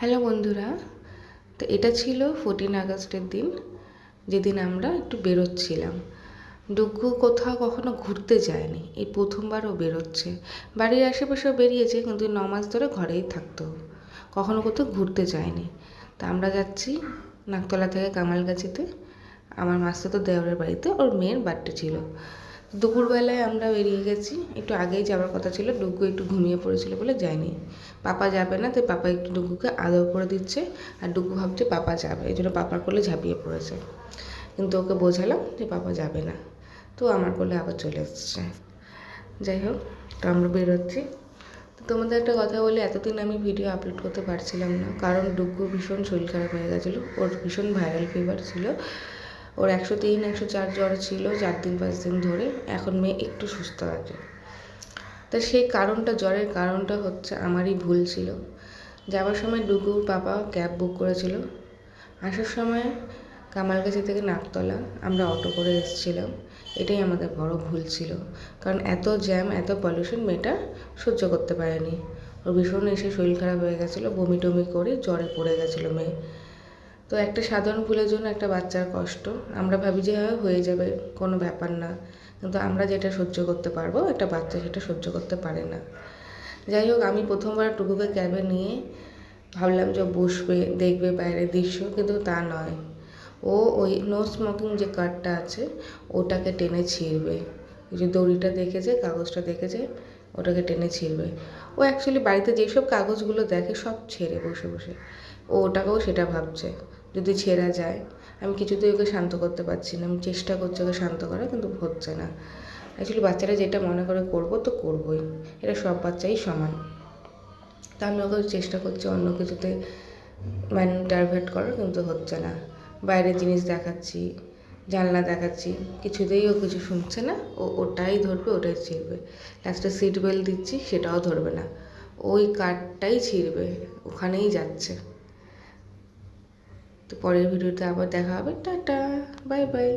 Hello বন্ধুরা, তো এটা ছিল 14 আগস্টের দিন, যেদিন আমরা একটু বেরোচ্ছিলাম। ডুগ্গু কোথাও কখনো ঘুরতে যায়নি, এই প্রথমবারও বেরোচ্ছে। বাড়ির আশেপাশেও বেরিয়েছে, কিন্তু 9 মাস ধরে ঘরেই থাকতো, কখনো কোথাও ঘুরতে যায়নি। তা আমরা যাচ্ছি নাকতলা থেকে কামালগাছিতে, আমার মাস্তুতো দেওরের বাড়িতে। ওর মেয়ের বার্থডে ছিল। দুপুরবেলায় আমরা বেরিয়ে গেছি, একটু আগেই যাওয়ার কথা ছিল। ডুগ্গু একটু ঘুমিয়ে পড়েছিল বলে যায়নি। পাপা যাবে না, তাই পাপা একটু ডুগ্গুকে আদর করে দিচ্ছে, আর ডুগ্গু ভাবছে পাপা যাবে, এই জন্য পাপার কোলে ঝাঁপিয়ে পড়েছে। কিন্তু ওকে বোঝালাম যে পাপা যাবে না, তো আমার কোলে আবার চলে এসছে। যাই হোক, তো আমরা বেরোচ্ছি। তো তোমাদের একটা কথা বলি, এতদিন আমি ভিডিও আপলোড করতে পারছিলাম না, কারণ ডুগ্গু ভীষণ শরীর খারাপ হয়ে গেছিলো। ওর ভীষণ ভাইরাল ফিভার ছিল। ওর 103, 104 জ্বর ছিল 4 দিন 5 দিন ধরে। এখন মেয়ে একটু সুস্থ আছে। তা সেই কারণটা, জ্বরের কারণটা হচ্ছে আমারই ভুল ছিল। যাওয়ার সময় ডুগুর পাপা ক্যাব বুক করেছিল, আসার সময় কামালগাছি থেকে নাকতলা আমরা অটো করে এসেছিলাম। এটাই আমাদের বড় ভুল ছিল, কারণ এত জ্যাম, এত পলিউশন মেয়েটা সহ্য করতে পারেনি। ওর ভীষণ এসে শরীর খারাপ হয়ে গেছিলো, বমি টমি করে জ্বরে পড়ে গেছিলো মেয়ে। তো একটা সাধারণ ভুলের জন্য একটা বাচ্চার কষ্ট, আমরা ভাবি যে হয়ে যাবে, কোনো ব্যাপার না, কিন্তু আমরা যেটা সহ্য করতে পারবো একটা বাচ্চা সেটা সহ্য করতে পারে না। যাই হোক, আমি প্রথমবার টুকুকে ক্যাবে নিয়ে ভাবলাম যে বসবে, দেখবে বাইরের দৃশ্য, কিন্তু তা নয়। ও ওই নো স্মোকিং যে কার্ডটা আছে ওটাকে টেনে ছিঁড়বে। এই যে দড়িটা দেখেছে, কাগজটা দেখেছে, ওটাকে টেনে ছিঁড়বে। ও অ্যাকচুয়ালি বাড়িতে যেসব কাগজগুলো দেখে সব ছেড়ে বসে বসে ও ওটাকেও সেটা ভাবছে যদি ছেঁড়া যায়। আমি কিছুতেই ওকে শান্ত করতে পারছি না, আমি চেষ্টা করছি ওকে শান্ত করার, কিন্তু হচ্ছে না। অ্যাকচুয়ালি বাচ্চারা যেটা মনে করে করবো তো করবোই, এটা সব বাচ্চাই সমান। তা আমি ওকে চেষ্টা করছি অন্য কিছুতে মাইন্ড ডাইভার্ট করার, কিন্তু হচ্ছে না। বাইরের জিনিস দেখাচ্ছি, জানলা দেখাচ্ছি, কিছুতেই ও কিছু শুনছে না। ও ওটাই ধরবে, ওটাই ছিঁড়বে। লাস্টে সিট বেল্ট দিচ্ছি, সেটাও ধরবে না, ওই কাঠটাই ছিঁড়বে, ওখানেই যাচ্ছে। তো পরের ভিডিওতে আবার দেখা হবে। Tata, bye bye.